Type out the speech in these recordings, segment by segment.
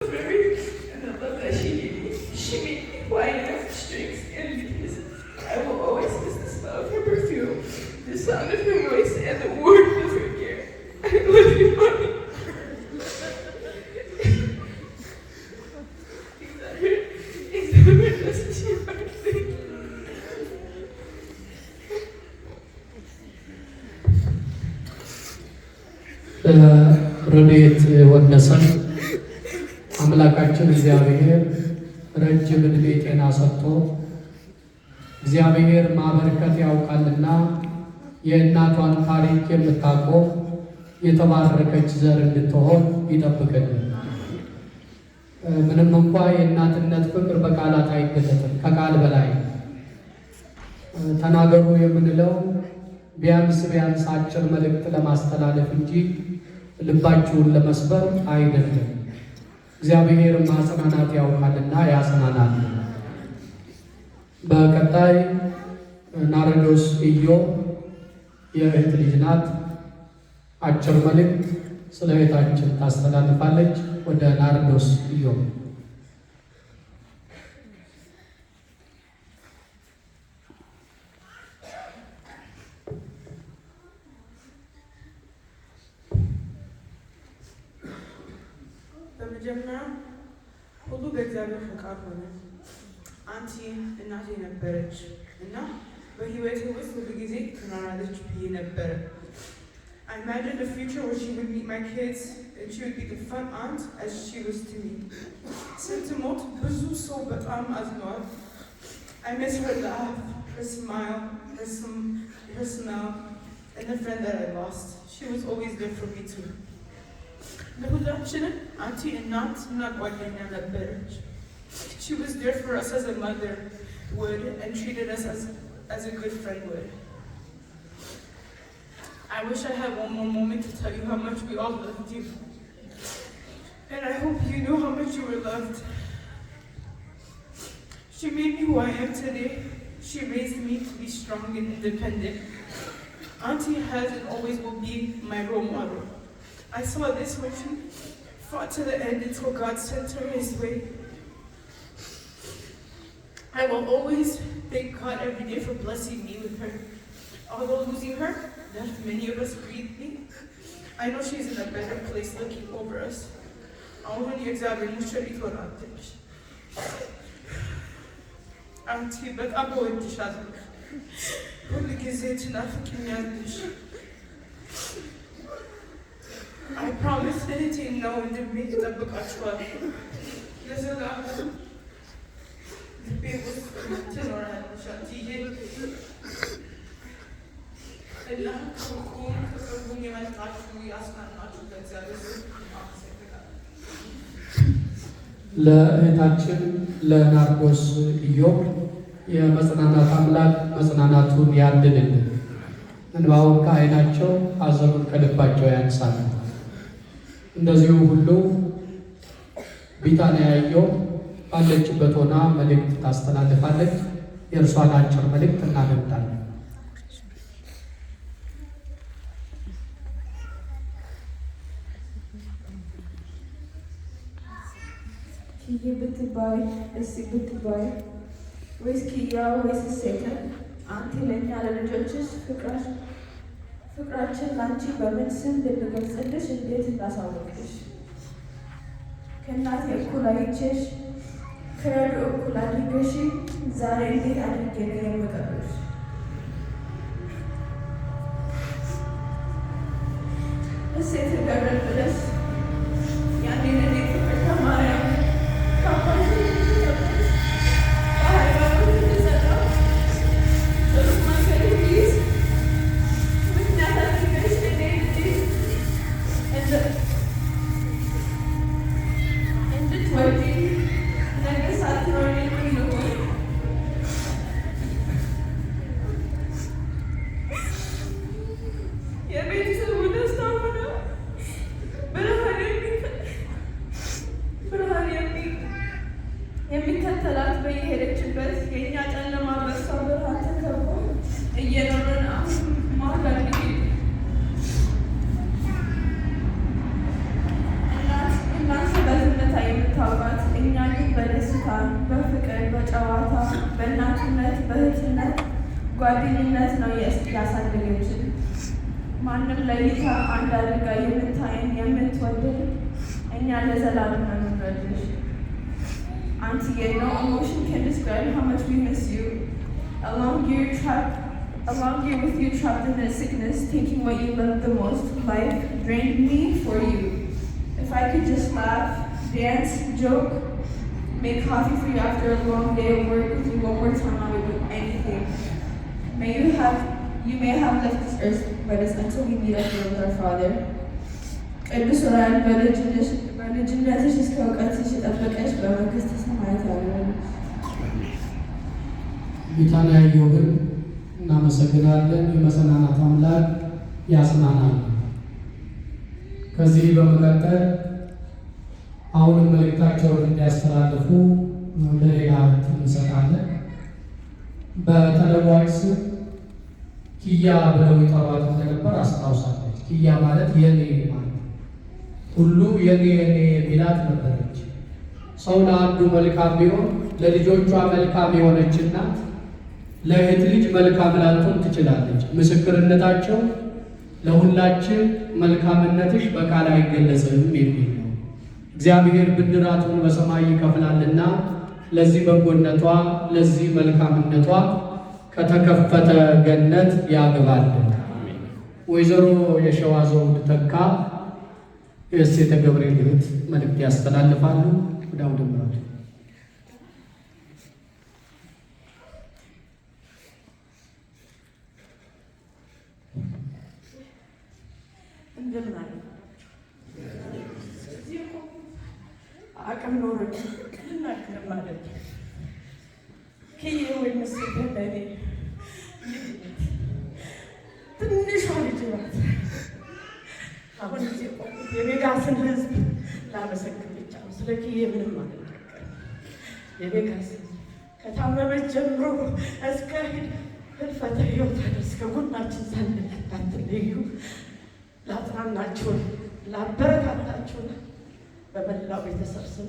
very, and I love that she made me white enough strings and beads. I will always miss the smell of her perfume, the sound of her voice, and the warmth of her care. I love you, mommy. ረድኤት ወነሰን አምላካችን እግዚአብሔር ረጅም ዕድሜ ጤና ሰጥቶ እግዚአብሔር ማበርከት ያውቃልና የእናቷን ታሪክ የምታውቀው የተባረከች ዘር እንድትሆን ይጠብቅልን። ምንም እንኳ የእናትነት ፍቅር በቃላት አይገለጥም፣ ከቃል በላይ ተናገሩ የምንለው ቢያንስ አጭር መልእክት ለማስተላለፍ እንጂ ልባችሁን ለመስበር አይደለም። እግዚአብሔር ማጽናናት ያውቃልና ያጽናናል። በቀጣይ ናርዶስ ኢዮብ የእህት ልጅ ናት። አጭር መልእክት ስለ እህታችን ታስተላልፋለች። ወደ ናርዶስ ኢዮብ። በመጀመሪያ ሁሉ በእግዚአብሔር ፈቃድ ሆነ። አንቲ እናቴ ነበረች እና በህይወቴ ውስጥ ሁሉ ጊዜ ትኖራለች ብዬ ነበረ። I imagined a future where she would meet my kids and she would be the fun aunt as she was to me. ስትሞት ብዙ ሰው በጣም አዝኗል። I miss her laugh, her smile, her smell, and the friend that I lost. She was always there for me too. ለሁላችንም አንቲ እናት እና ጓደኛ ነበረች። She was there for us as a mother would and treated us as a good friend would. I wish I had one more moment to tell you how much we all loved you. And I hope you know how much you were loved. She made me who I am today. She raised me to be strong and independent. Auntie has and always will be my role model. I saw this when she fought to the end until God sent her his way. I will always thank God every day for blessing me with her. Although losing her left many of us grieving, I know she's in a better place looking over us. አሁን የእግዚአብሔር ሙሽሪት ሆናለች። አንቲ በጣም እወድሻለሁ። ሁልጊዜ ትናፍቂኛለሽ። I promise እህቴ እና ወንድሜ እጠብቃችኋለሁ። ለዘላለም ልቤ ውስጥ ትኖራለች አንቺዬ። እና ከቅርቡም የመጣችሁ ያጽናናችሁ በእግዚአብሔር ስም አመሰግናለሁ። ለእህታችን ለናርዶስ ኢዮብ የመጽናናት አምላክ መጽናናቱን ያድልልን። እንባውን ከዓይናቸው ሐዘኑን ከልባቸው ያንሳል። እንደዚሁ ሁሉ ቢታንያ ኢዮብ ባለችበት ሆና መልእክት ታስተላልፋለች። የእርሷን አጭር መልእክት እናደምጣለን። ኪዬ ብትባይ እሲ ብትባይ ወይስ ኪያ ወይስ ሴተ አንቲ ለእኛ ለልጆችሽ ፍቅራችን ለአንቺ በምን ስም ልንገልጽልሽ እንዴት እናሳወቅሽ? ከእናቴ እኩል አይቼሽ ከረዱ እኩል አድርገሽ ዛሬ እንዴት አድርጌ ነው የምቀርብሽ? እሴት ገብረን ብለሽ ያኔ ለኔ ፍቅር ከማርያም ከአባቴ ጠብሽ በሃይማኖት እንድጸናው ጥሩ መንገድ እንዲይዝ ምክንያት አድርገሽ እኔ እንድትወጪ ነገ ሳትኖሪ ልሆን የቤተሰቡ ደስታ ሆነ ብርሃን የሚከተላት በየሄደችበት የእኛ ጨለማ በሷ ብርሃን ተከቦ እየኖርን አሁን ማታ እናት በዝምታ ጓደኝነት ነው ያሳደገችን። ማንም ለይታ አንድ አድርጋ የምታየን የምትወደን እኛ ለዘላለም እንወድሽ። Auntie, no emotion can describe how much we miss you. Along here with you trapped in this sickness, taking what you love the most, life drained me for you. If I could just laugh, dance, joke, make coffee for you after a long day of work with you one more time, I would do anything. You may have left this earth, but it's until we meet up here with our Father. ቅዱስ ዑራኤል በልጅነትሽ እስከ እውቀትሽ የጠበቀሽ በመንግሥተ ሰማያት ያኖርሽ። ጌታን ያየው ግን እናመሰግናለን። የመጽናናት አምላክ ያጽናናል። ከዚህ በመቀጠል አሁንም መልእክታቸውን እንዲያስተላልፉ ለሌላ እንሰጣለን። በተለዋጭ ስም ኪያ ብለው ይጠሯት እንደነበር አስታውሳለች። ኪያ ማለት የኔ ማለት ሁሉ የኔ የሚላት ነበረች። ሰው ለአንዱ መልካም ቢሆን ለልጆቿ መልካም የሆነች እናት ለእህት ልጅ መልካም ላትሆን ትችላለች። ምስክርነታቸው ለሁላችን መልካምነትሽ በቃል አይገለጽም የሚል ነው። እግዚአብሔር ብድራቱን በሰማይ ይከፍላልና ለዚህ በጎነቷ ለዚህ መልካምነቷ ከተከፈተ ገነት ያግባልን። ወይዘሮ የሸዋዘውድ ተካ የእሴተ ገብርኤል እህት መልእክት ያስተላልፋሉ። ወደ አውደ ምሕረቱ እንደምን አለ አቅም ኖሮኝ ልናገር ማለት ክዬ ወይ መስል ለኔ ትንሿ ልጅ ናት። አሁን ጊዜ የቬጋስን ሕዝብ ላመሰግን ብቻ ነው። ስለ ክዬ ምንም አልናገርም። የቬጋስ ከታመመች ጀምሮ እስከ ህልፈተ ሕይወት ድረስ ከጎናችን ሳትለዩ ላጽናናችሁን፣ ላበረታታችሁን በመላው ቤተሰብ ስም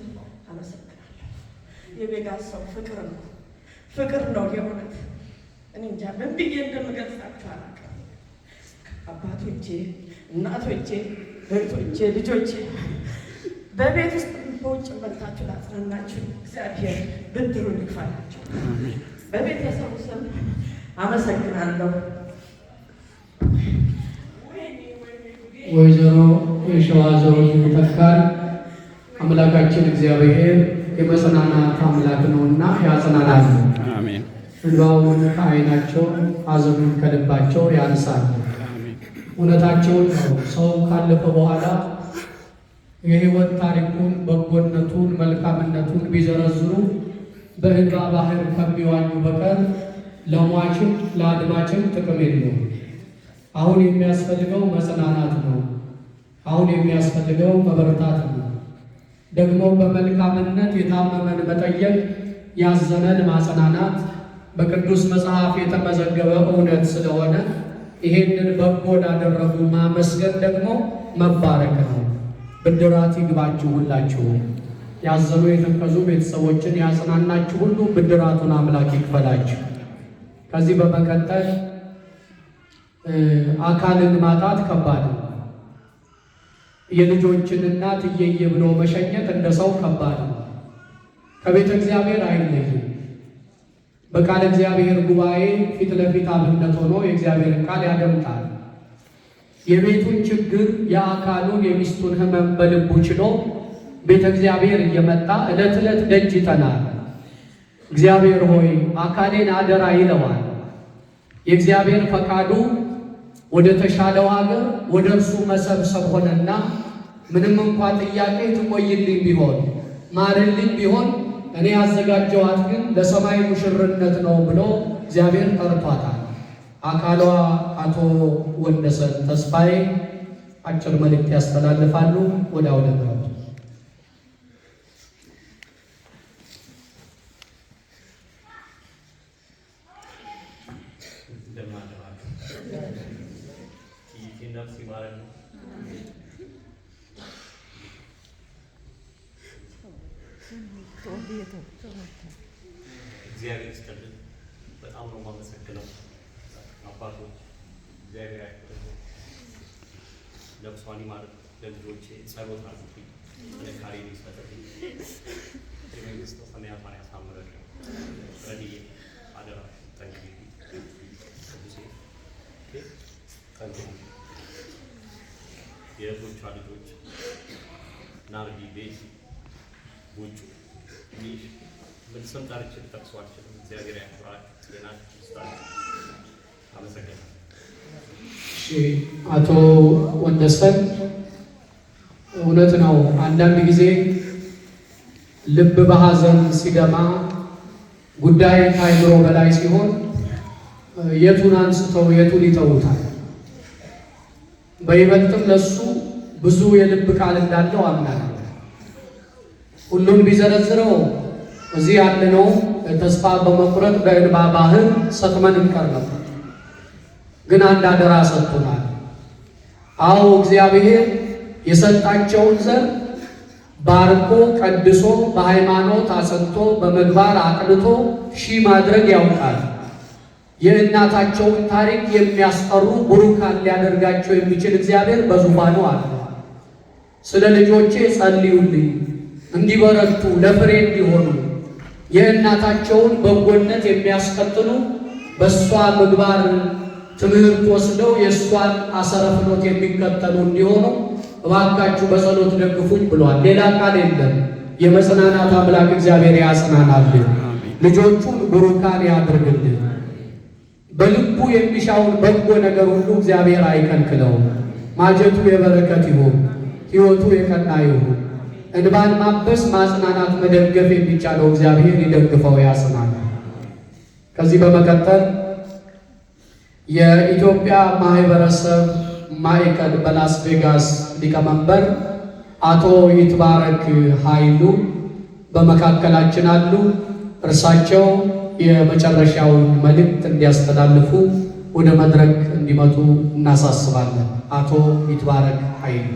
አመሰግናለሁ። የቬጋስ ሰው ፍቅር ነው የእውነት። እኔ እንጃ ምን ብዬ እንደምገልጻችሁ አላውቅም። አባቶቼ፣ እናቶቼ፣ እህቶቼ፣ ልጆቼ በቤት ውስጥ በውጭ በልታችሁ ላጽናናችሁ እግዚአብሔር ብድሩን ይክፈላችሁ። በቤተሰቡ ስም አመሰግናለሁ። ወይዘሮ የሸዋዘውድ ተካን አምላካችን እግዚአብሔር የመጽናናት አምላክ ነውና ያጽናናል። አሜን። እንባውን ከዓይናቸው ሐዘኑን ከልባቸው ያንሳል። እውነታቸውን ነው። ሰው ካለፈ በኋላ የሕይወት ታሪኩን በጎነቱን መልካምነቱን ቢዘረዝሩ በእንባ ባህር ከሚዋኙ በቀር ለሟችም ለአድማጭም ጥቅም የለውም። አሁን የሚያስፈልገው መጽናናት ነው። አሁን የሚያስፈልገው መበረታት ነው። ደግሞ በመልካምነት የታመመን መጠየቅ፣ ያዘነን ማጽናናት በቅዱስ መጽሐፍ የተመዘገበ እውነት ስለሆነ ይሄንን በጎ ላደረጉ ማመስገን ደግሞ መባረክ ነው። ብድራት ይግባችሁ። ሁላችሁ ያዘኑ የተከዙ ቤተሰቦችን ያጽናናችሁ ሁሉ ብድራቱን አምላክ ይክፈላችሁ። ከዚህ በመቀጠል አካልን ማጣት ከባድ ነው። የልጆችን እናት እየየ ብሎ መሸኘት እንደ ሰው ከባድ ነው። ከቤተ እግዚአብሔር አይለይም። በቃለ እግዚአብሔር ጉባኤ ፊት ለፊት አብነት ሆኖ የእግዚአብሔርን ቃል ያደምጣል። የቤቱን ችግር የአካሉን የሚስቱን ሕመም በልቡ ችሎ ቤተ እግዚአብሔር እየመጣ ዕለት ዕለት ደጅ ይጠናል። እግዚአብሔር ሆይ አካሌን አደራ ይለዋል። የእግዚአብሔር ፈቃዱ ወደ ተሻለው ሀገር ወደ እርሱ መሰብሰብ ሆነና ምንም እንኳ ጥያቄ ትቆይልኝ ቢሆን ማርልኝ ቢሆን እኔ ያዘጋጀኋት ግን ለሰማይ ሙሽርነት ነው ብሎ እግዚአብሔር ጠርቷታል። አካሏ አቶ ወንደሰን ተስፋዬ አጭር መልእክት ያስተላልፋሉ። ወደ አውደ ምሕረቱ እግዚአብሔር ይስጥልን። በጣም ነው የማመሰግነው። አባቶች እግዚአብሔር ያክብርልኝ፣ ነፍሷን ይማር፣ ለልጆቼ ጸሎት አድርጉልኝ፣ ጥንካሬ ይስጠልኝ፣ የመንግስት ሰማያቷን ያሳምርልኝ። ረድዬ አደራ ጠንክሪ፣ ቅዱሴ ጠንክሪ። የእህቶቿ ልጆች ናርዲ፣ ቤቲ፣ ቡጩ፣ ሚሽ ምን ስም ጠርቼ ልጠቅሰው አልችልም። እግዚአብሔር ያክብራችሁ፣ ጤናችሁ ይስጣችሁ። አመሰግናለሁ። አቶ ወንደሰን እውነት ነው። አንዳንድ ጊዜ ልብ በሐዘን ሲደማ ጉዳይ ከአእምሮ በላይ ሲሆን የቱን አንስተው የቱን ይተውታል። በይበልጥም ለሱ ብዙ የልብ ቃል እንዳለው አምናለሁ። ሁሉን ቢዘረዝረው እዚህ ያለነው ተስፋ በመቁረጥ በእንባ ባህር ሰጥመን እንቀር ነበር። ግን አንድ አደራ ሰጥቶናል። አዎ እግዚአብሔር የሰጣቸውን ዘር ባርኮ ቀድሶ በሃይማኖት አጸንቶ በምግባር አቅንቶ ሺህ ማድረግ ያውቃል። የእናታቸውን ታሪክ የሚያስቀሩ ቡሩካን ሊያደርጋቸው የሚችል እግዚአብሔር በዙፋኑ አለ። ስለ ልጆቼ ጸልዩልኝ፣ እንዲበረቱ ለፍሬ እንዲሆኑ የእናታቸውን በጎነት የሚያስቀጥሉ በእሷ ምግባር ትምህርት ወስደው የእሷን አሰረ ፍኖት የሚከተሉ እንዲሆኑ እባካችሁ በጸሎት ደግፉኝ ብሏል። ሌላ ቃል የለም። የመጽናናት አምላክ እግዚአብሔር ያጽናናልን፣ ልጆቹን ቡሩካን ያድርግልን። በልቡ የሚሻውን በጎ ነገር ሁሉ እግዚአብሔር አይከልክለው። ማጀቱ የበረከት ይሁን፣ ሕይወቱ የቀና ይሁን። እንባን ማበስ፣ ማጽናናት፣ መደገፍ የሚቻለው እግዚአብሔር ይደግፈው፣ ያጽናናል። ከዚህ በመቀጠል የኢትዮጵያ ማህበረሰብ ማዕከል በላስ ቬጋስ ሊቀመንበር አቶ ይትባረክ ኃይሉ በመካከላችን አሉ። እርሳቸው የመጨረሻውን መልእክት እንዲያስተላልፉ ወደ መድረክ እንዲመጡ እናሳስባለን። አቶ ይትባረክ ኃይሉ።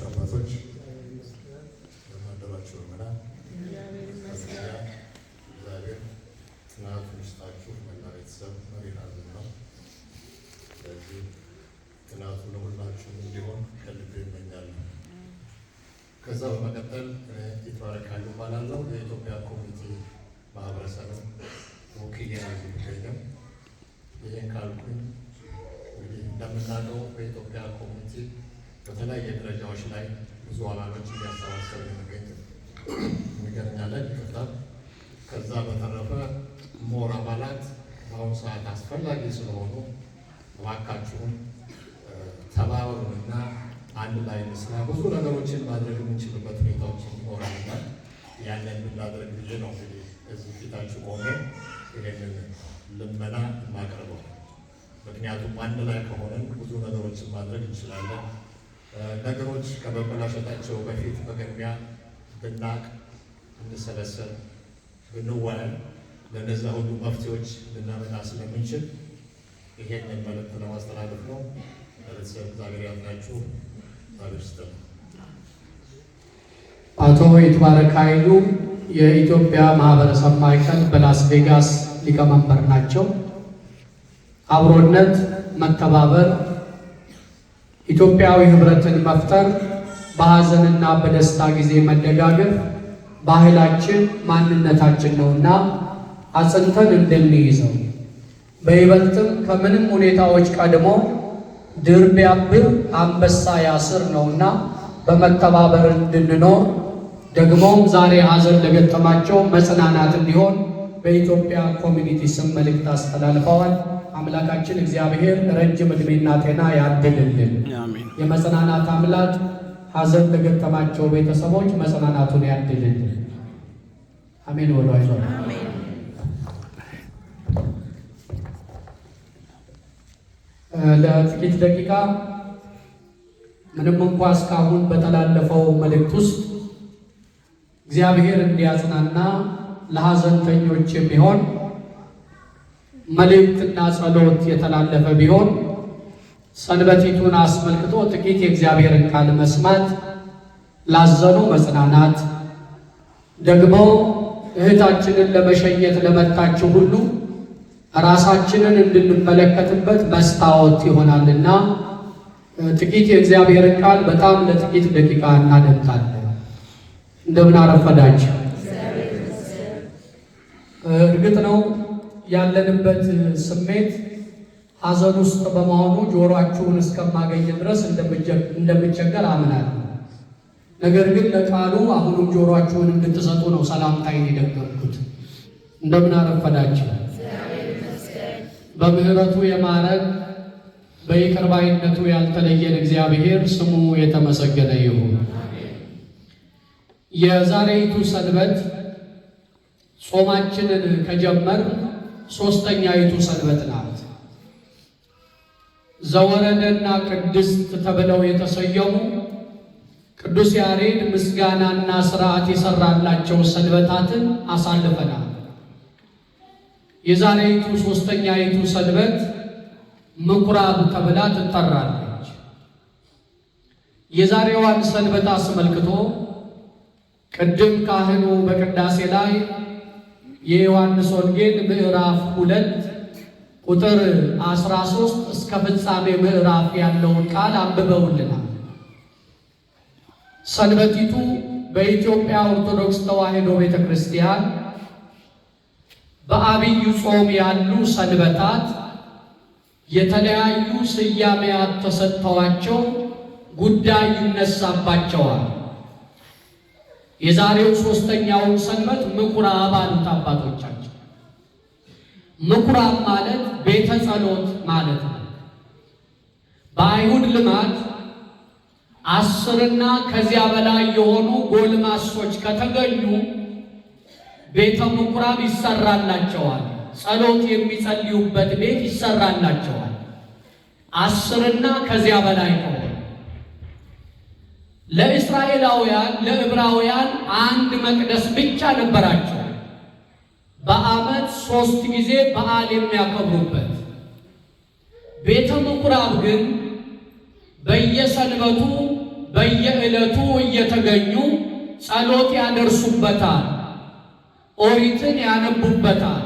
አባቶች ለማደራቸው መና እግዚአብሔር ጽናቱን ይስጣችሁ። መላ ቤተሰብ መሪር አዘን ነው። ስለዚህ ጽናቱ ለሁላችሁም እንዲሆን ከልቤ ይመኛለሁ። ከዛ በመቀጠል ይትባረክ ኃይሉ እባላለሁ። የኢትዮጵያ ኮሚኒቲ ማህበረሰብን ወክዬ ነው የሚገኘው። ይህን ካልኩኝ እንግዲህ እንደምናውቀው በኢትዮጵያ ኮሚኒቲ በተለያየ ደረጃዎች ላይ ብዙ አባሎች እያሰባሰብ እንገኛለን። ይቅርታል። ከዛ በተረፈ ሞር አባላት በአሁኑ ሰዓት አስፈላጊ ስለሆኑ እባካችሁም ተባበሩንና አንድ ላይ እንስራ። ብዙ ነገሮችን ማድረግ የምንችልበት ሁኔታዎች ይኖራልና ያንን ብናደርግ ብዬ ነው እንግዲህ እዚህ ፊታችሁ ቆሜ ይሄንን ልመና የማቀርበው። ምክንያቱም አንድ ላይ ከሆነን ብዙ ነገሮችን ማድረግ እንችላለን። ነገሮች ከመበላሸታቸው በፊት በቅድሚያ ብናቅ፣ ብንሰበሰብ፣ ብንወያይ ለነዛ ሁሉ መፍትሄዎች ልናመጣ ስለምንችል ይሄንን መልዕክት ለማስተላለፍ ነው። ቤተሰብ እግዚአብሔር ያድናችሁ። እግዚአብሔር ይስጥልን። አቶ ይትባረክ ኃይሉ የኢትዮጵያ ማህበረሰብ ማዕከል በላስ ቬጋስ ሊቀመንበር ናቸው። አብሮነት፣ መተባበር፣ ኢትዮጵያዊ ህብረትን መፍጠር፣ በሐዘንና በደስታ ጊዜ መደጋገፍ ባህላችን፣ ማንነታችን ነውና አጽንተን እንድንይዘው በይበልጥም ከምንም ሁኔታዎች ቀድሞ ድር ቢያብር አንበሳ ያስር ነውና በመተባበር እንድንኖር ደግሞም ዛሬ ሐዘን ለገጠማቸው መጽናናት እንዲሆን በኢትዮጵያ ኮሚኒቲ ስም መልእክት አስተላልፈዋል። አምላካችን እግዚአብሔር ረጅም ዕድሜና ጤና ያድልልን። የመጽናናት አምላክ ሐዘን ለገጠማቸው ቤተሰቦች መጽናናቱን ያድልልን። አሜን። ወሎ አይዞ ለጥቂት ደቂቃ ምንም እንኳ እስካሁን በተላለፈው መልእክት ውስጥ እግዚአብሔር እንዲያጽናና ለሐዘንተኞች የሚሆን መልእክትና ጸሎት የተላለፈ ቢሆን ሰንበቲቱን አስመልክቶ ጥቂት የእግዚአብሔርን ቃል መስማት ላዘኑ መጽናናት፣ ደግሞ እህታችንን ለመሸኘት ለመጣችሁ ሁሉ ራሳችንን እንድንመለከትበት መስታወት ይሆናልና ጥቂት የእግዚአብሔርን ቃል በጣም ለጥቂት ደቂቃ እናደምጣለን። እንደምን አረፈዳችሁ። እርግጥ ነው ያለንበት ስሜት ሐዘን ውስጥ በመሆኑ ጆሮአችሁን እስከማገኝ ድረስ እንደምቸገር አምናለሁ። ነገር ግን ለቃሉ አሁንም ጆሮአችሁን እንድትሰጡ ነው ሰላምታዬን የደገምኩት። እንደምን አረፈዳችሁ። በምህረቱ የማረን በይቅር ባይነቱ ያልተለየን እግዚአብሔር ስሙ የተመሰገነ ይሁን። የዛሬይቱ ሰንበት ጾማችንን ከጀመር ሦስተኛይቱ ሰንበት ናት። ዘወረደና ቅድስት ተብለው የተሰየሙ ቅዱስ ያሬድ ምስጋናና ሥርዓት የሰራላቸው ሰንበታትን አሳልፈናል። የዛሬይቱ ሦስተኛይቱ ሰንበት ምኩራብ ተብላ ትጠራለች። የዛሬዋን ሰንበት አስመልክቶ ቅድም ካህኑ በቅዳሴ ላይ የዮሐንስ ወንጌል ምዕራፍ 2 ቁጥር 13 እስከ ፍጻሜ ምዕራፍ ያለውን ቃል አንብበውልናል። ሰንበቲቱ በኢትዮጵያ ኦርቶዶክስ ተዋሕዶ ቤተ ክርስቲያን በአብይ ጾም ያሉ ሰንበታት የተለያዩ ስያሜያት ተሰጥተዋቸው ጉዳይ ይነሳባቸዋል። የዛሬው ሦስተኛውን ሰንበት ምኩራብ አሉት አባቶቻችን። ምኩራብ ማለት ቤተ ጸሎት ማለት ነው። በአይሁድ ልማድ 10 ከዚያ በላይ የሆኑ ጎልማሶች ከተገኙ ቤተ ምኩራብ ይሰራላቸዋል። ጸሎት የሚጸልዩበት ቤት ይሰራላቸዋል። 10 ከዚያ በላይ ከሆነ ለእስራኤላውያን ለዕብራውያን አንድ መቅደስ ብቻ ነበራቸው። በዓመት 3 ጊዜ በዓል የሚያከብሩበት። ቤተ ምኩራብ ግን በየሰንበቱ በየዕለቱ እየተገኙ ጸሎት ያደርሱበታል፣ ኦሪትን ያነቡበታል።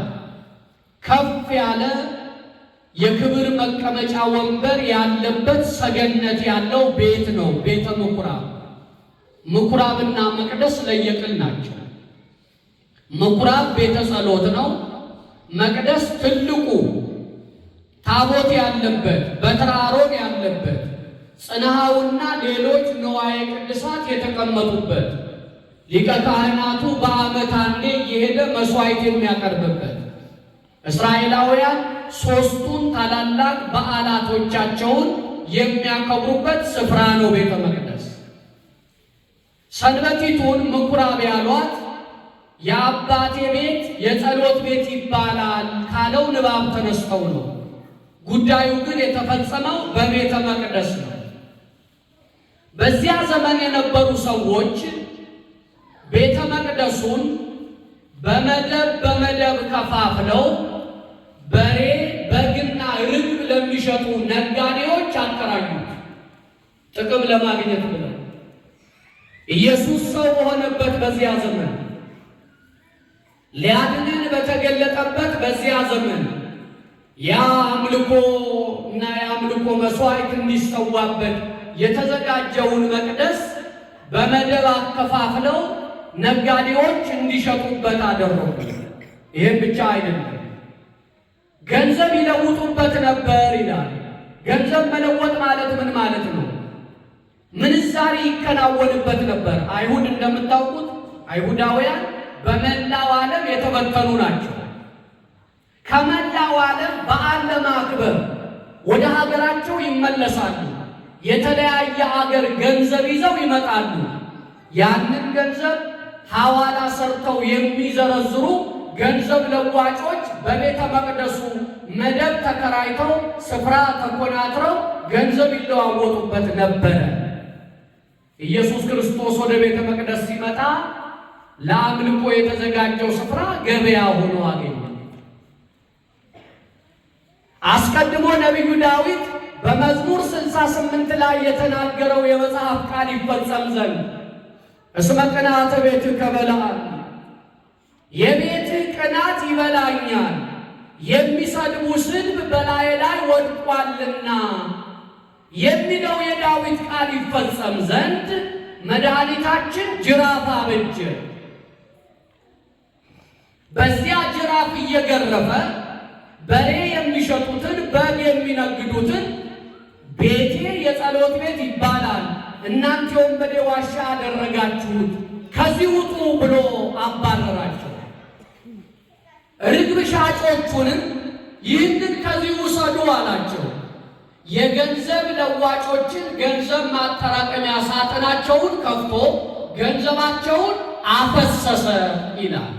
ከፍ ያለ የክብር መቀመጫ ወንበር ያለበት ሰገነት ያለው ቤት ነው ቤተ ምኩራብ። ምኩራብና መቅደስ ለየቅል ናቸው። ምኩራብ ቤተ ጸሎት ነው። መቅደስ ትልቁ ታቦት ያለበት በትረ አሮን ያለበት ጽንሐውና ሌሎች ንዋየ ቅድሳት የተቀመጡበት ሊቀ ካህናቱ በዓመት አንዴ እየሄደ መሥዋዕት የሚያቀርብበት እስራኤላውያን 3ቱን ታላላቅ በዓላቶቻቸውን የሚያከብሩበት ስፍራ ነው ቤተ መቅደስ። ሰንበቲቱን ምኩራብ ያሏት የአባቴ ቤት የጸሎት ቤት ይባላል ካለው ንባብ ተነስተው ነው። ጉዳዩ ግን የተፈጸመው በቤተ መቅደስ ነው። በዚያ ዘመን የነበሩ ሰዎች ቤተ መቅደሱን በመደብ ከፋፍለው በሬ በግና ርግብ ለሚሸጡ ነጋዴዎች አከራዩት፣ ጥቅም ለማግኘት ብለው። ኢየሱስ ሰው በሆነበት በዚያ ዘመን ሊያድነን በተገለጠበት በዚያ ዘመን ያ አምልኮ እና የአምልኮ መሥዋዕት እንዲሰዋበት የተዘጋጀውን መቅደስ በመደብ አከፋፍለው ነጋዴዎች እንዲሸጡበት አደረጉ። ይህም ብቻ አይደለም፣ ገንዘብ ይለውጡበት ነበር ይላል። ገንዘብ መለወጥ ማለት ምን ማለት ነው? ምንዛሪ ይከናወንበት ነበር። አይሁድ እንደምታውቁት አይሁዳውያን በመላው ዓለም የተበተኑ ናቸው። ከመላው ዓለም በዓል ለማክበር ወደ ሀገራቸው ይመለሳሉ። የተለያየ ሀገር ገንዘብ ይዘው ይመጣሉ። ያንን ገንዘብ ሐዋላ ሰርተው የሚዘረዝሩ ገንዘብ ለዋጮች በቤተ መቅደሱ መደብ ተከራይተው ስፍራ ተኮናትረው ገንዘብ ይለዋወጡበት ነበረ። ኢየሱስ ክርስቶስ ወደ ቤተ መቅደስ ሲመጣ ለአምልኮ የተዘጋጀው ስፍራ ገበያ ሆኖ አገኘ። አስቀድሞ ነቢዩ ዳዊት በመዝሙር 68 ላይ የተናገረው የመጽሐፍ ቃል ይፈጸም ዘንድ እስመ ቅንዓተ ቤትከ በልዓኒ፣ የቤትህ ቅናት ይበላኛል፣ የሚሰድቡ ስድብ በላዬ ላይ ወድቋልና የሚለው የዳዊት ቃል ይፈጸም ዘንድ መድኃኒታችን ጅራፍ አበጀ። በዚያ ጅራፍ እየገረፈ በሬ የሚሸጡትን በግ የሚነግዱትን ቤቴ የጸሎት ቤት ይባላል፣ እናንተ የወንበዴ ዋሻ አደረጋችሁት፣ ከዚህ ውጡ ብሎ አባረራቸው። ርግብ ሻጮቹንም ይህንን ከዚህ ውሰዱ አላቸው። የገንዘብ ለዋጮችን ገንዘብ ማጠራቀሚያ ሳጥናቸውን ከፍቶ ገንዘባቸውን አፈሰሰ ይላል።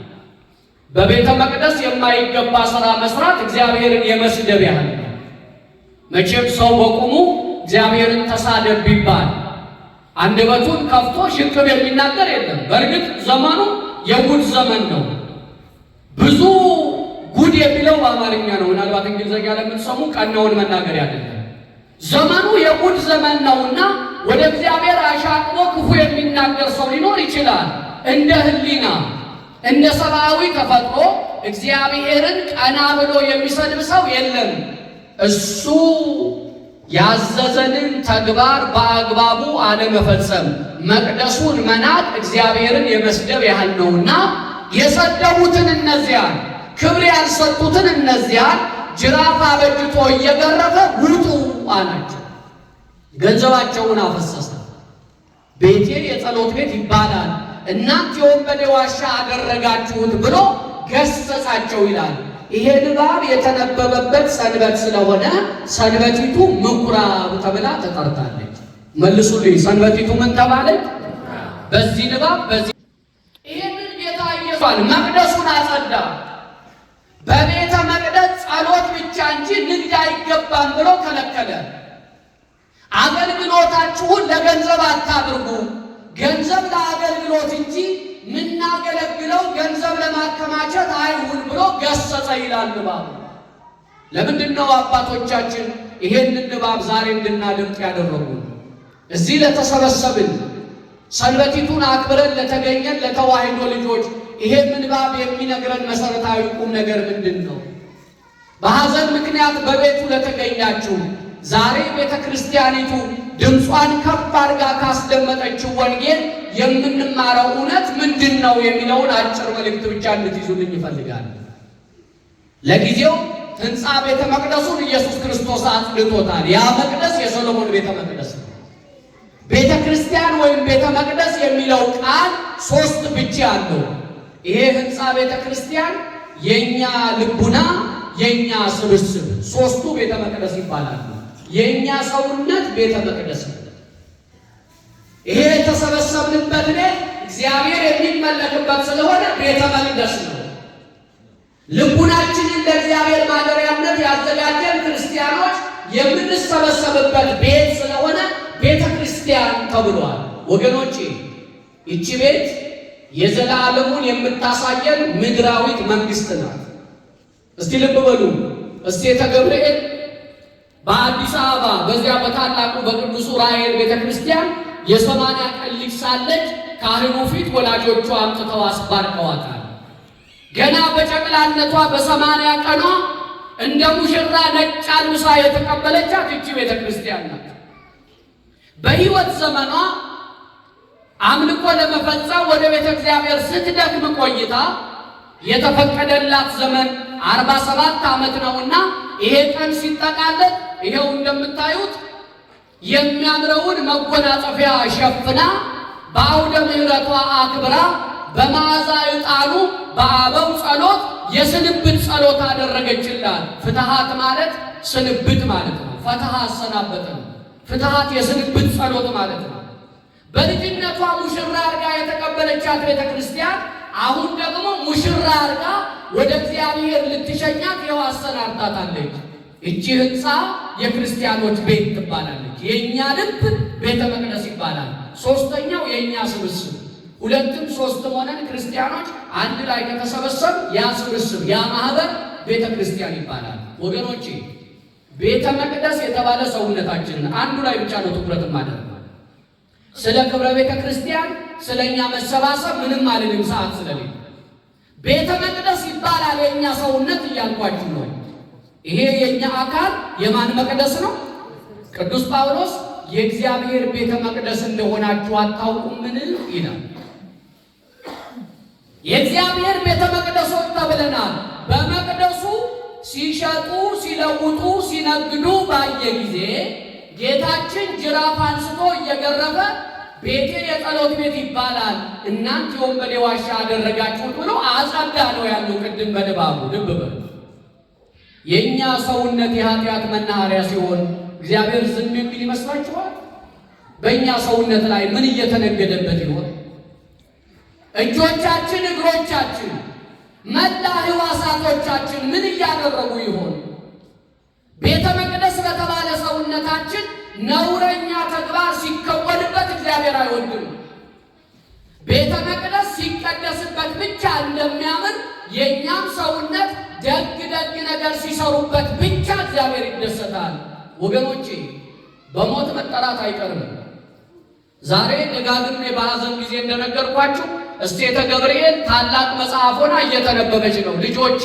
በቤተ መቅደስ የማይገባ ሥራ መስራት እግዚአብሔርን የመስደብ ያህል ነው። መቼም ሰው በቁሙ እግዚአብሔርን ተሳደብ ቢባል አንደበቱን ከፍቶ ሽቅብ የሚናገር የለም። በእርግጥ ዘመኑ የጉድ ዘመን ነው። ብዙ ጉድ የሚለው በአማርኛ ነው። ምናልባት እንግሊዝኛ ለምትሰሙ ቀናውን መናገር አይደለም። ዘመኑ የጉድ ዘመን ነውና ወደ እግዚአብሔር አሻቅቦ ክፉ የሚናገር ሰው ሊኖር ይችላል። እንደ ሕሊና እንደ ሰብአዊ ተፈጥሮ እግዚአብሔርን ቀና ብሎ የሚሰድብ ሰው የለም። እሱ ያዘዘንን ተግባር በአግባቡ አለመፈጸም፣ መቅደሱን መናቅ እግዚአብሔርን የመስደብ ያህል ነውና የሰደቡትን እነዚያን ክብር ያልሰጡትን እነዚያን ጅራፍ አበጅቶ እየገረፈ ውጡ አላቸው። ገንዘባቸውን አፈሰሰ። ቤቴ የጸሎት ቤት ይባላል፣ እናንተ የወንበዴ ዋሻ አደረጋችሁት ብሎ ገሰጻቸው ይላል። ይሄ ንባብ የተነበበበት ሰንበት ስለሆነ ሰንበቲቱ ምኩራብ ተብላ ተጠርታለች። መልሱልኝ፣ ሰንበቲቱ ምን ተባለች? በዚህ ንባብ በዚህ ይሄንን ጌታ ኢየሱስ መቅደሱን አጸዳ። በቤተ መቅደስ ጸሎት ብቻ እንጂ ንግድ አይገባም ብሎ ከለከለ። አገልግሎታችሁን ለገንዘብ አታድርጉ፣ ገንዘብ ለአገልግሎት እንጂ ምናገለግለው ገንዘብ ለማከማቸት አይሁን ብሎ ገሰጸ ይላል ንባቡ። ለምንድን ነው አባቶቻችን ይሄንን ንባብ ዛሬ እንድናደምጥ ያደረጉን? እዚህ ለተሰበሰብን ሰንበቲቱን አክብረን ለተገኘን ለተዋሕዶ ልጆች ይሄ ንባብ የሚነግረን መሰረታዊ ቁም ነገር ምንድን ነው? በሐዘን ምክንያት በቤቱ ለተገኛችሁ ዛሬ ቤተ ክርስቲያኒቱ ድምጿን ከፍ አድርጋ ካስደመጠችው ወንጌል የምንማረው እውነት ምንድን ነው የሚለውን አጭር መልእክት ብቻ እንድትይዙልኝ ይፈልጋል። ለጊዜው ሕንፃ ቤተ መቅደሱን ኢየሱስ ክርስቶስ አጽድቶታል። ያ መቅደስ የሰሎሞን ቤተ መቅደስ ነው። ቤተ ክርስቲያን ወይም ቤተ መቅደስ የሚለው ቃል ሶስት ፍቺ አለው። ይሄ ሕንፃ ቤተ ክርስቲያን፣ የኛ ልቡና፣ የኛ ስብስብ ሶስቱ ቤተ መቅደስ ይባላሉ። የኛ ሰውነት ቤተ መቅደስ ነው። ይሄ የተሰበሰብንበት ቤት እግዚአብሔር የሚመለክበት ስለሆነ ቤተ መቅደስ ነው። ልቡናችንን ለእግዚአብሔር ማደሪያነት ያዘጋጀን ክርስቲያኖች የምንሰበሰብበት ቤት ስለሆነ ቤተ ክርስቲያን ተብሏል። ወገኖቼ ይቺ ቤት የዘላለሙን የምታሳየን ምድራዊት መንግስት ናት። እስቲ ልብ በሉ። እሴተ ገብርኤል በአዲስ አበባ በዚያ በታላቁ በቅዱስ ዑራኤል ቤተ ክርስቲያን የ80 ቀን ልጅ ሳለች ካህኑ ፊት ወላጆቿ አምጥተው አስባርከዋታል። ገና በጨቅላነቷ በ80 ቀኗ እንደ ሙሽራ ነጭ አልብሳ የተቀበለቻት ይቺ ቤተ ክርስቲያን ናት። በሕይወት ዘመኗ አምልኮ ለመፈጸም ወደ ቤተ እግዚአብሔር ስትደክም ቆይታ የተፈቀደላት ዘመን 47 ዓመት ነውና ይሄ ቀን ሲጠቃለል ይሄው እንደምታዩት የሚያምረውን መጎናጸፊያ ሸፍና በአውደ ምሕረቷ አክብራ በመዓዛ ዕጣኑ በአበው ጸሎት የስንብት ጸሎት አደረገችላት። ፍትሐት ማለት ስንብት ማለት ነው። ፈትሐ አሰናበተ ነው። ፍትሐት የስንብት ጸሎት ማለት ነው። በልጅነቷ ሙሽራ አርጋ የተቀበለቻት ቤተ ክርስቲያን አሁን ደግሞ ሙሽራ አርጋ ወደ እግዚአብሔር ልትሸኛት ይኸው አሰናብታታለች። እቺ ሕንፃ የክርስቲያኖች ቤት ትባላለች። የእኛ ልብ ቤተ መቅደስ ይባላል። ሶስተኛው የእኛ ስብስብ፣ ሁለትም ሶስትም ሆነን ክርስቲያኖች አንድ ላይ ከተሰበሰብ ያ ስብስብ ያ ማህበር ቤተ ክርስቲያን ይባላል። ወገኖቼ ቤተ መቅደስ የተባለ ሰውነታችንን አንዱ ላይ ብቻ ነው ትኩረት ማድረግ። ስለ ክብረ ቤተ ክርስቲያን ስለኛ መሰባሰብ ምንም አልልም፣ ሰዓት ስለሌለ። ቤተ መቅደስ ይባላል የኛ ሰውነት እያልኳችሁ ነው። ይሄ የኛ አካል የማን መቅደስ ነው? ቅዱስ ጳውሎስ የእግዚአብሔር ቤተ መቅደስ እንደሆናችሁ አታውቁምን ይላል። የእግዚአብሔር ቤተ መቅደሶች ተብለናል። በመቅደሱ ሲሸጡ ሲለውጡ ሲነግዱ ባየ ጊዜ ጌታችን ጅራፍ አንስቶ እየገረፈ ቤቴ የጸሎት ቤት ይባላል እናንተ የወንበዴ ዋሻ አደረጋችሁት ብሎ አጸዳ ነው ያለው። ቅድም በንባቡ ልብ በሉ። የእኛ ሰውነት የኃጢአት መናኸሪያ ሲሆን እግዚአብሔር ዝም የሚል ይመስላችኋል? በእኛ ሰውነት ላይ ምን እየተነገደበት ይሆን? እጆቻችን፣ እግሮቻችን፣ መላ ሕዋሳቶቻችን ምን እያደረጉ ይሆን? ቤተ መቅደስ በተባለ ሰውነታችን ነውረኛ ተግባር ሲከወንበት እግዚአብሔር አይወድም። ቤተ መቅደስ ሲቀደስበት ብቻ እንደሚያምር የእኛም ሰውነት ደግ ደግ ነገር ሲሰሩበት ብቻ እግዚአብሔር ይደሰታል። ወገኖቼ በሞት መጠራት አይቀርም። ዛሬ ደጋግሜ በሐዘን ጊዜ እንደነገርኳችሁ እስቴተ ገብርኤል ታላቅ መጽሐፍ ሆና እየተነበበች ነው። ልጆቼ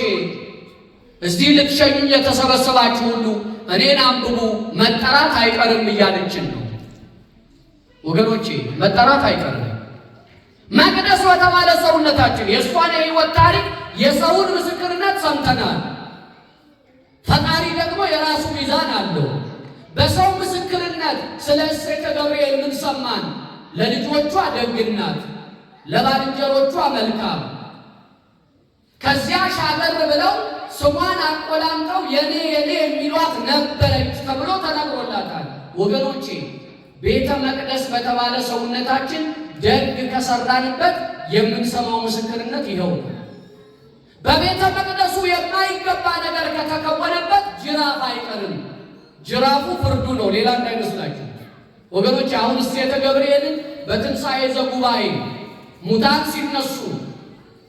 እዚህ ልትሸኙኝ የተሰበሰባችሁ ሁሉ እኔን አንብቡ፣ መጠራት አይቀርም እያለችን ነው። ወገኖቼ መጠራት አይቀርም። መቅደስ በተባለ ሰውነታችን የእሷን የሕይወት ታሪክ የሰውን ምስክርነት ሰምተናል። ፈጣሪ ደግሞ የራሱ ሚዛን አለው። በሰው ምስክርነት ስለ እስቴተ ገብርኤል ምን ሰማን? ለልጆቿ ደግናት፣ ለባልንጀሮቿ መልካም። ከዚያ ሻገር ብለው ስሟን አቆላምጠው የኔ የሚሏት ነበረች ተብሎ ተነግሮላታል። ወገኖቼ ቤተ መቅደስ በተባለ ሰውነታችን ደግ ከሰራንበት የምንሰማው ምስክርነት ይኸው ነው። በቤተ መቅደሱ የማይገባ ነገር ከተከወነበት ጅራፍ አይቀርም። ጅራፉ ፍርዱ ነው፣ ሌላ እንዳይመስላችሁ ወገኖች። አሁን እስቴተ ገብርኤልን በትንሣኤ ዘጉባኤ ሙታን ሲነሱ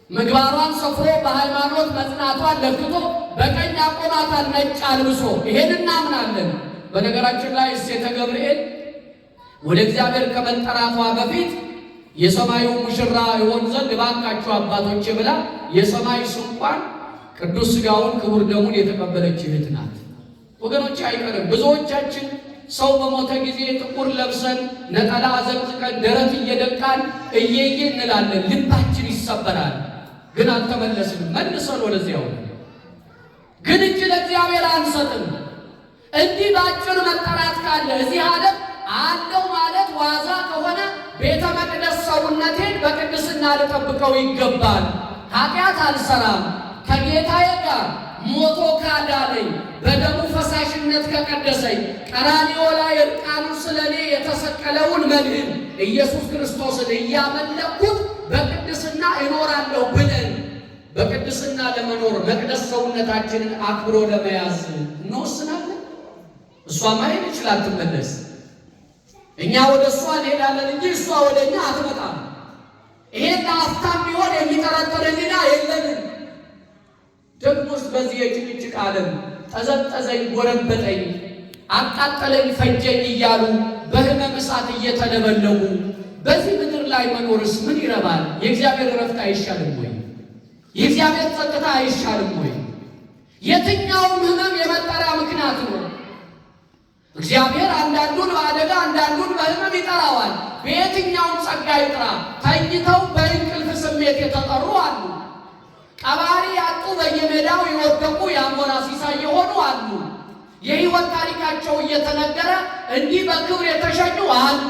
ምግባሯን ሰፍሮ በሃይማኖት መጽናቷን ለክቶ በቀኝ አቆማታል ነጭ አልብሶ። ይሄን እናምናለን። በነገራችን ላይ እስቴተ ገብርኤል ወደ እግዚአብሔር ከመጠራቷ በፊት የሰማዩ ሙሽራ ይሆን ዘንድ እባካችሁ አባቶቼ ብላ የሰማይ ስንኳን ቅዱስ ሥጋውን ክቡር ደሙን የተቀበለች እህት ናት። ወገኖቼ አይቀርም። ብዙዎቻችን ሰው በሞተ ጊዜ ጥቁር ለብሰን ነጠላ አዘቅዝቀን ደረት እየደቃን እየየ እንላለን። ልባችን ይሰበራል። ግን አልተመለስንም። መልሰን ወደዚያው ግን እጅ ለእግዚአብሔር አንሰጥም። እንዲህ በአጭር መጠራት ካለ እዚህ ዓለም አለው ማለት ዋዛ ከሆነ ቤተ መቅደስ ሰውነቴን በቅድስና ልጠብቀው ይገባል። ኃጢአት አልሰራም። ከጌታዬ ጋር ሞቶ ካዳነኝ በደሙ ፈሳሽነት ከቀደሰኝ ቀራንዮ ላይ እርቃኑ ስለኔ የተሰቀለውን መድህን ኢየሱስ ክርስቶስን እያመለኩት በቅድስና እኖራለሁ ብለን በቅድስና ለመኖር መቅደስ ሰውነታችንን አክብሮ ለመያዝ እንወስናለን። እሷ ማየት ይችላል ትመለስ። እኛ ወደ እሷ እንሄዳለን እንጂ እሷ ወደ እኛ አትመጣም። ይሄን ለአፍታም ቢሆን የሚጠረጥርልና የለንም። ደግሞስ በዚህ የጭቅጭቅ ዓለም ጠዘጠዘኝ፣ ጎረበጠኝ፣ አቃጠለኝ፣ ፈጀኝ እያሉ በሕመም እሳት እየተለበለቡ በዚህ ምድር ላይ መኖርስ ምን ይረባል? የእግዚአብሔር ረፍት አይሻልም ወይ? የእግዚአብሔር ጸጥታ አይሻልም ወይ? የትኛውም ሕመም የመጠሪያ ምክንያት ነው። እግዚአብሔር አንዳንዱን በአደጋ አንዳንዱን በሕመም ይጠራዋል። በየትኛውም ጸጋ ይጥራ። ተኝተው በእንቅልፍ ስሜት የተጠሩ አሉ። ቀባሪ ያጡ በየሜዳው የወደቁ የአሞራ ሲሳይ የሆኑ አሉ። የሕይወት ታሪካቸው እየተነገረ እንዲህ በክብር የተሸኙ አሉ።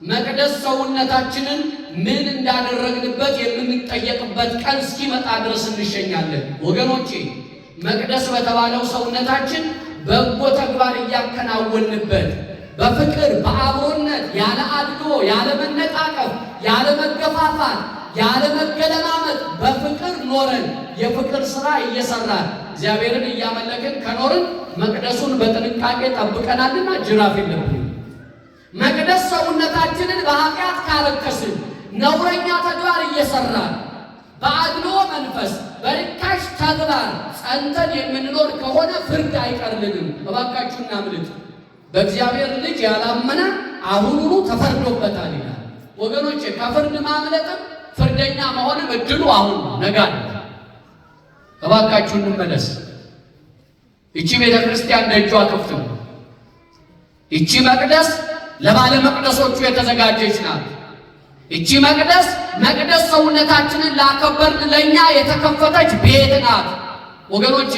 መቅደስ ሰውነታችንን ምን እንዳደረግንበት የምንጠየቅበት ቀን እስኪመጣ ድረስ እንሸኛለን። ወገኖቼ መቅደስ በተባለው ሰውነታችን በጎ ተግባር እያከናወንበት በፍቅር በአብሮነት ያለ አድሎ ያለ መነቃቀፍ ያለ መገፋፋት ያለ መገለማመጥ በፍቅር ኖረን የፍቅር ሥራ እየሰራን እግዚአብሔርን እያመለክን ከኖርን መቅደሱን በጥንቃቄ ጠብቀናልና ጅራፍ የለብንም። መቅደስ ሰውነታችንን በኃጢአት ካረከስን ነውረኛ ተግባር እየሰራን በአድሎ መንፈስ በርካሽ ተግባር ጸንተን የምንኖር ከሆነ ፍርድ አይቀርልንም። እባካችሁ እናምልጥ። በእግዚአብሔር ልጅ ያላመነ አሁኑኑ ተፈርዶበታል ይላል። ወገኖቼ ከፍርድ ማምለጥም ፍርደኛ መሆንም እድሉ አሁን ነገ አለ። እባካችሁ እንመለስ። ይቺ ቤተ ክርስቲያን ደጇ ክፍት ነው። ይቺ መቅደስ ለባለ መቅደሶቹ የተዘጋጀች ናት። ይቺ መቅደስ ሰውነታችንን ላከበርን ለእኛ የተከፈተች ቤት ናት። ወገኖቼ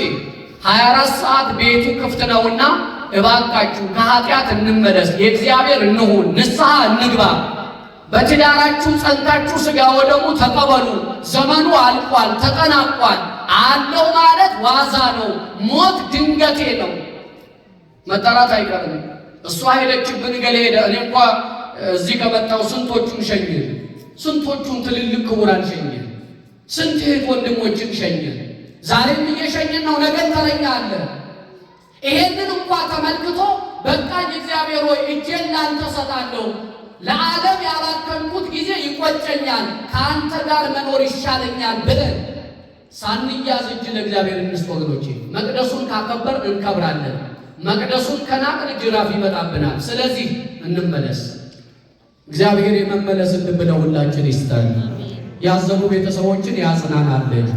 24 ሰዓት ቤቱ ክፍት ነውና እባካችሁ ከኃጢአት እንመለስ፣ የእግዚአብሔር እንሁን፣ ንስሐ እንግባ። በትዳራችሁ ጸንታችሁ ሥጋ ወደሙ ተቀበሉ። ዘመኑ አልቋል፣ ተጠናቋል። አለው ማለት ዋዛ ነው። ሞት ድንገቴ ነው፣ መጠራት አይቀርም። እሷ ሄደችብን ገሌ ሄደ። እኔ እንኳ እዚህ ከመጣው ስንቶቹን ሸኘን፣ ስንቶቹን ትልልቅ ክቡራን ሸኘን፣ ስንት እህት ወንድሞችን ሸኘን። ዛሬም እየሸኘን ነው። ነገን ተረኛ አለ። ይሄንን እንኳ ተመልክቶ በቃኝ እግዚአብሔር ሆይ እጄን ላንተ ሰጣለሁ፣ ለዓለም ያባከንኩት ጊዜ ይቆጨኛል፣ ከአንተ ጋር መኖር ይሻለኛል ብለን ሳንያዝ እጅ ለእግዚአብሔር እንስጥ። ወገኖቼ መቅደሱን ካከበር እንከብራለን፣ መቅደሱን ከናቅን ጅራፍ ይመጣብናል። ስለዚህ እንመለስ። እግዚአብሔር የመመለስ እንድብለው ሁላችን ይስጠን። ያዘኑ ቤተሰቦችን ያጽናናልን።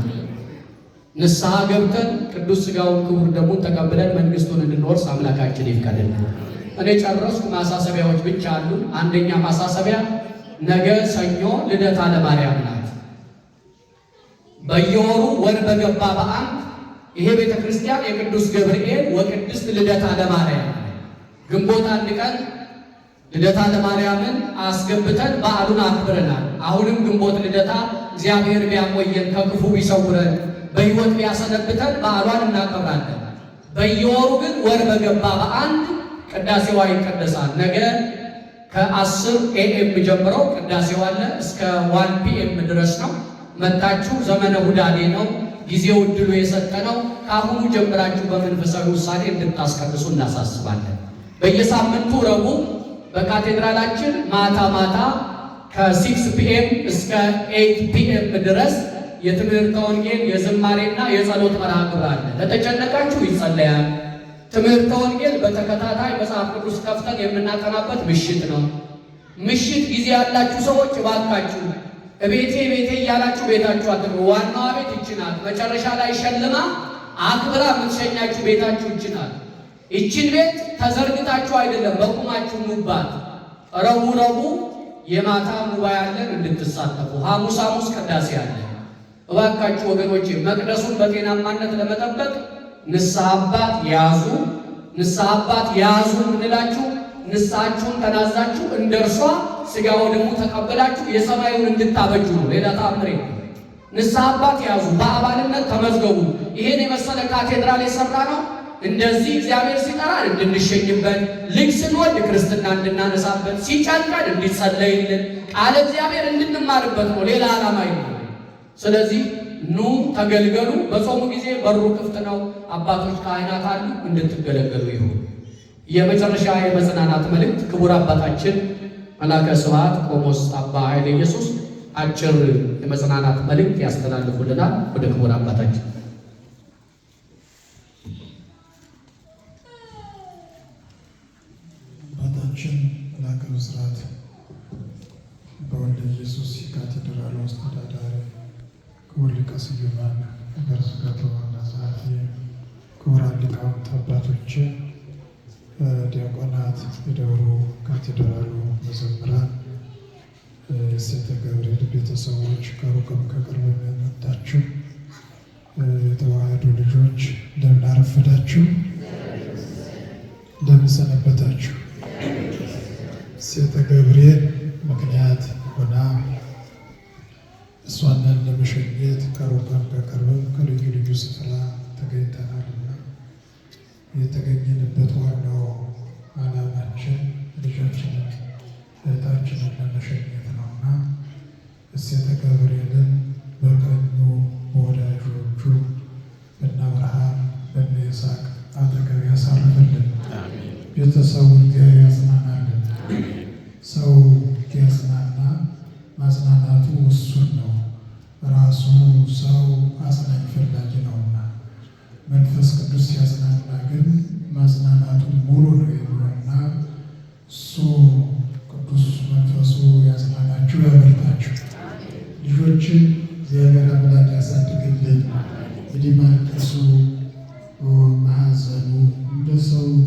ንስሐ ገብተን ቅዱስ ሥጋውን ክቡር ደሙን ተቀብለን መንግሥቱን እንድንወርስ አምላካችን ይፍቀድልን። እኔ ጨረስኩ። ማሳሰቢያዎች ብቻ አሉ። አንደኛ ማሳሰቢያ ነገ ሰኞ ልደታ ለማርያም ናት። በየወሩ ወር በገባ በዓል ይሄ ቤተ ክርስቲያን የቅዱስ ገብርኤል ወቅድስት ልደታ ለማርያም ግንቦት 1 ቀን ልደታ ለማርያምን አስገብተን በዓሉን አክብረናል። አሁንም ግንቦት ልደታ እግዚአብሔር ቢያቆየን ከክፉ ቢሰውረን በሕይወት ቢያሰነብተን በዓሏን እናከብራለን። በየወሩ ግን ወር በገባ በአንድ ቅዳሴዋ ይቀደሳል። ነገ ከ10 AM ጀምሮ ቅዳሴው አለ እስከ 1 PM ድረስ ነው። መጣችሁ። ዘመነ ሁዳዴ ነው። ጊዜው እድሉ የሰጠ ነው። ከአሁኑ ጀምራችሁ በመንፈሳዊ ውሳኔ እንድታስቀድሱ እናሳስባለን። በየሳምንቱ ረቡዕ በካቴድራላችን ማታ ከ6 PM እስከ 8 PM ድረስ የትምህርተ ወንጌል የዝማሬና የጸሎት መርሃ ግብር አለ። ለተጨነቃችሁ ይጸለያል። ትምህርተ ወንጌል በተከታታይ መጽሐፍ ቅዱስ ከፍተን የምናጠናበት ምሽት ነው። ምሽት ጊዜ ያላችሁ ሰዎች እባካችሁ ቤቴ እያላችሁ ቤታችሁ አትግቡ። ዋናዋ ቤት ይህች ናት። መጨረሻ ላይ ሸልማ አክብራ የምትሸኛችሁ ቤታችሁ ይህች ናት። ይህችን ቤት ተዘርግታችሁ አይደለም በቁማችሁ ኑባት። ረቡዕ የማታ ጉባኤ አለን እንድትሳተፉ። ሐሙስ ቅዳሴ አለ። እባካችሁ ወገኖቼ መቅደሱን በጤናማነት ለመጠበቅ ንስሐ አባት ያዙ እንላችሁ። ንስሐችሁን ተናዛችሁ እንደርሷ ሥጋ ወደሙ ተቀበላችሁ የሰማዩን እንድታበጁ ነው። ሌላ ተአምር የለም። ንስሐ አባት ያዙ፣ በአባልነት ተመዝገቡ። ይሄን የመሰለ ካቴድራል የሰራ ነው። እንደዚህ እግዚአብሔር ሲጠራን እንድንሸኝበት፣ ልጅ ስንወልድ ክርስትና እንድናነሳበት፣ ሲጨንቀን እንዲጸለይልን፣ ቃለ እግዚአብሔር እንድንማርበት ነው። ሌላ ዓላማ የለም። ስለዚህ ኑ ተገልገሉ። በጾሙ ጊዜ በሩ ክፍት ነው። አባቶች ካህናት አሉ፣ እንድትገለገሉ ይሁን። የመጨረሻ የመጽናናት መልእክት ክቡር አባታችን መላከ ስብሐት ቆሞስ አባ ኃይለ ኢየሱስ አጭር የመጽናናት መልእክት ያስተላልፉልናል። ወደ ክቡር አባታችን። አባታችን መላከ ብስራት በወልደ ኢየሱስ የካቴድራሉ አስተዳዳሪ ክቡር ሊቀ ስዩማን ሀገረ ስብከቱ ዋና ጸሐፊ፣ ክቡራን ሊቃውንት አባቶች፣ ዲያቆናት፣ የደብሩ ካቴድራሉ መዘምራን፣ የሴተ ገብርኤል ቤተሰቦች፣ ከሩቅም ከቅርብም የመጣችሁ የተዋህዶ ልጆች እንደምን አረፈዳችሁ? እንደምን ሰነበታችሁ? ሴተ ገብርኤል ምክንያት ሆና እሷንን ለመሸኘት ከሩቅም ከቅርብም ከልዩ ልዩ ስፍራ ተገኝተናልና የተገኘንበት ዋናው ዓላማችን ልጃችንን እህታችንን ለመሸኘት ነውና እሴተ ገብርኤልን በቀኙ በወዳጆቹ በእነ አብርሃም በእነ ይስሐቅ አጠገብ ያሳርፍልን። ቤተሰቡን እግዚአብሔር ያጽናናልን። ሰው ያጽናና ማጽናናቱ እሱን ነው። ራሱ ሰው አጽናኝ ፈላጊ ነውና መንፈስ ቅዱስ ሲያጽናና ግን ማጽናናቱ ሙሉ ነው የሚሆንና እሱ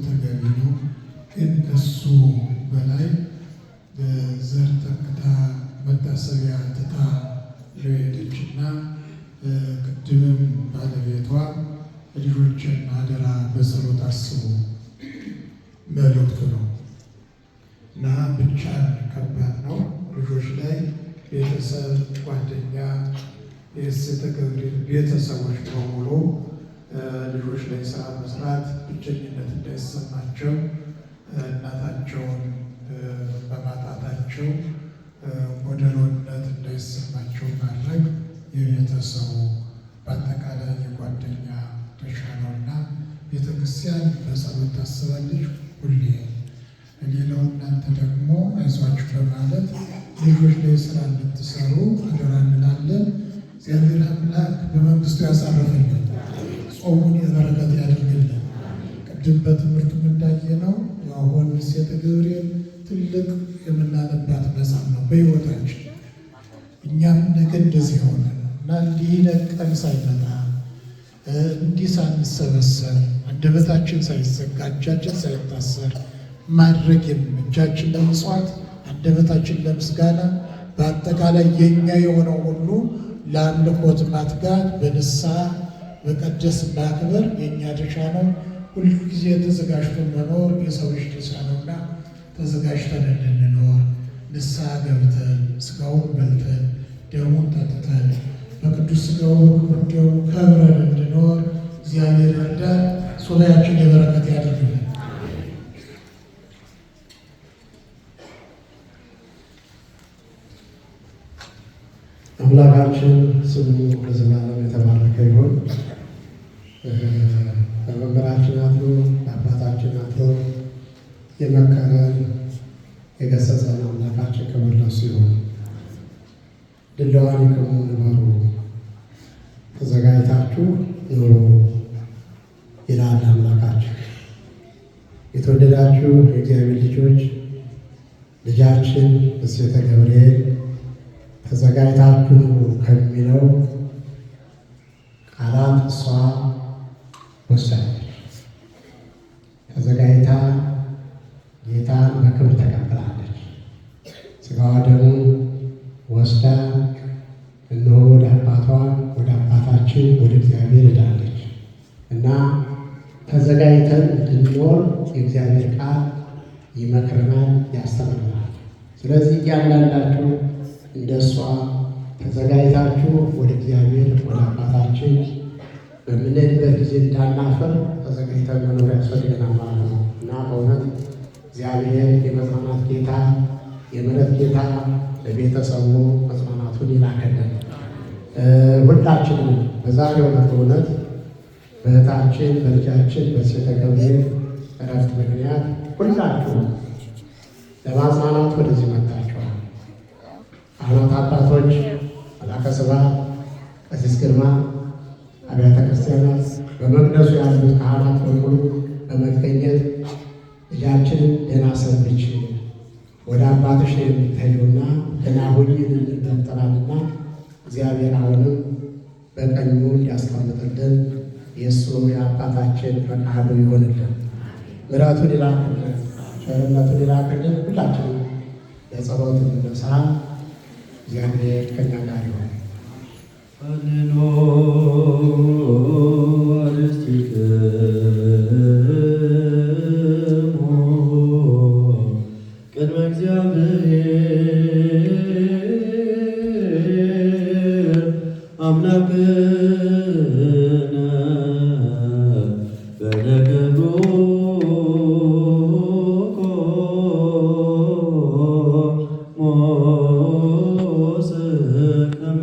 ተገቢ ነው። ግን ከሱ በላይ ዘር ተክታ መታሰቢያ ትታ ለሄደችና ቅድምም ባለቤቷ ልጆችን አደራ በጸሎት አስቡ መልእክቱ ነው እና ብቻን ከባድ ነው። ልጆች ላይ ቤተሰብ፣ ጓደኛ፣ የሴተ ገብርኤል ቤተሰቦች በሙሉ ልጆች ላይ ስራ መስራት ብቸኝነት እንዳይሰማቸው እናታቸውን በማጣታቸው ጎደሎነት እንዳይሰማቸው ማድረግ የቤተሰቡ በአጠቃላይ የጓደኛ ድርሻ ነውና ቤተክርስቲያን በጸሎት ታስባለች ሁሌ። ሌላው እናንተ ደግሞ አይዟችሁ በማለት ልጆች ላይ ስራ እንድትሰሩ አደራ እንላለን። እግዚአብሔር አምላክ በመንግስቱ ያሳረፈልን፣ ጾሙን የበረከት ያድርግልን። ቅድም በትምህርቱ እንዳየነው አሁን ሴተ ገብርኤል ትልቅ የምናነባት መጽሐፍ ነው በሕይወታችን። እኛም ነገ እንደዚህ ሆነ እና እንዲህ ቀን ሳይመጣ እንዲህ ሳንሰበሰብ አንደበታችን ሳይዘጋ እጃችን ሳይታሰር ማድረግ እጃችን ለምጽዋት አንደበታችን ለምስጋና በአጠቃላይ የኛ የሆነው ሁሉ ለአምልኮት ማትጋት በንስሐ መቀደስ ማክበር የእኛ ድርሻ ነው። ሁልጊዜ ተዘጋጅቶ መኖር የሰው ልጅ ድርሻ ነውና ተዘጋጅተን እንድንኖር ንስሐ ገብተን ስጋውን በልተን ደሙን ጠጥተን በቅዱስ ስጋው በክቡር ደሙ ከብረን እንድኖር እግዚአብሔር ይርዳን። ሱባኤያችን የበረከት ያድርግልን። አምላካችን ስሙ ለዘላለም የተባረከ ይሁን። በመምህራችን አድሮ በአባታችን አድሮ የመከረን የገሰጸን አምላካችን ክብር ለእሱ ይሁን። ድለዋን ይቅሙ ንበሩ፣ ተዘጋጅታችሁ ኑሩ ይላል አምላካችን። የተወደዳችሁ የእግዚአብሔር ልጆች ልጃችን እሴተ ገብርኤል ተዘጋጅታችሁ ከሚለው ቃላት እሷ ወሰደች። ተዘጋጅታ ጌታን በክብር ተቀብላለች። ሥጋዋ ደሙን ወስዳ እነሆ ወደ አባቷ ወደ አባታችን ወደ እግዚአብሔር ሄዳለች እና ተዘጋጅተን እንድንኖር የእግዚአብሔር ቃል ይመክረናል፣ ያስተምረናል። ስለዚህ እያንዳንዳችሁ እንደ እሷ ተዘጋጅታችሁ ወደ እግዚአብሔር ወደ አባታችን በምንሄድበት ጊዜ እንዳናፍር ተዘጋጅተን መኖር ያስፈልገናል ማለት ነው እና በእውነት እግዚአብሔር የመጽናናት ጌታ የምሕረት ጌታ ለቤተሰቡ መጽናናቱን ይላከልን። ሁላችንም በዛሬው ዕለት በእውነት በእህታችን በልጃችን በሴተ ገብርኤል እረፍት ምክንያት ሁላችሁም ለማጽናናት ወደዚህ መጥታችኋል። ካህናት አባቶች፣ መላከ ስብሐት ቀሲስ ግርማ፣ አብያተ ክርስቲያናት፣ በመቅደሱ ያሉት ካህናት በሙሉ በመገኘት ልጃችንን ደህና ሰንብች ወደ አባትሽ ነው የምትሄጂውና ደህና ሁኚ እንጠራልና እግዚአብሔር አሁንም በቀኙ ያስቀምጥልን። የእሱ የአባታችን ፈቃዱ ይሆንልን፣ ምሕረቱን ይላክልን፣ ቸርነቱን ይላክልን። ሁላችንም ለጸሎት እንነሳ። እግዚአብሔር ከእኛ ጋር ይሆን። ቅድመ እግዚአብሔር አምላክነ በነገሩ ሞስ ከመ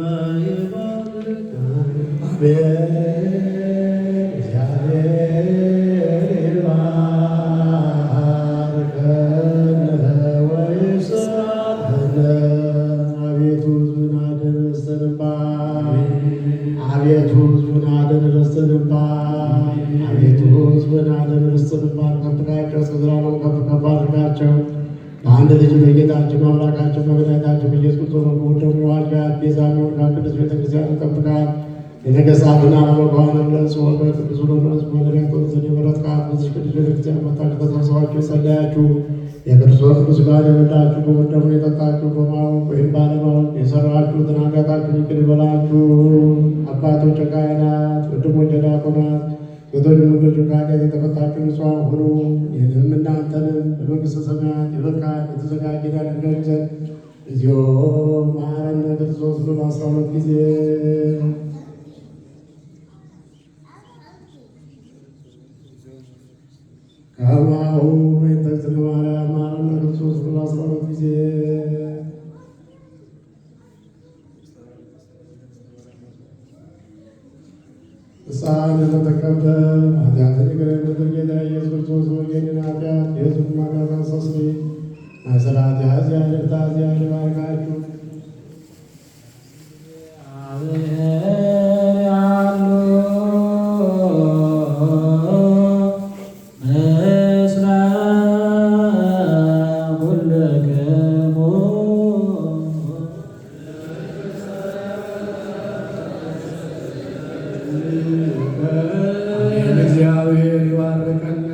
በአንድ ልጅ በጌታችን አምላካችን በመድኃኒታችን በኢየሱስ ክርስቶስ ወደሙ ዋጋ ቤዛ ሚሆን ቅዱስ ቤተክርስቲያን ጠብቃል። የነገሥታትን አለመኳንን ለጽወ ቅዱስ ሎኖስ መድሪያቶን ዘዴ በረት ቃል በዚህ ቅዱስ ቤተክርስቲያን መጣችሁ ተሰብስባችሁ የጸለያችሁ የክርስቶስ ቅዱስ ሥጋ የበላችሁ በወደሙ የጠጣችሁ በማወቅ ወይም ባለማወቅ የሰራችሁትን ኃጢአታችሁን ይቅር ይበላችሁ። አባቶች ካህናት፣ ወንድሞች ዲያቆናት፣ ሴቶች ወንዶች ከኃጢአት የተፈታችሁ ንጹሐን ሁኑ። ይህንም እናንተንም በመንግሥተ ሰማያት የበቃን የተዘጋጀን ያደርገን ዘንድ እግዚኦ መሐረነ ክርስቶስ ብሎ 12 ጊዜ ከማሁ በእንተእግዝእትነ ማርያም መሐረነ ክርስቶስ ብሎ 12 ጊዜ ንስሐን ለተቀበል ኃጢአትን ይቅር የምትል ጌታ ኢየሱስ ክርስቶስ ወጌንን ኃጢአት የሕዝቡን ኃጢአት አስተስርይ። ማእሰራት ያዝያ ልታዝያ ልባርካችሁ እግዚአብሔር ይባርከን።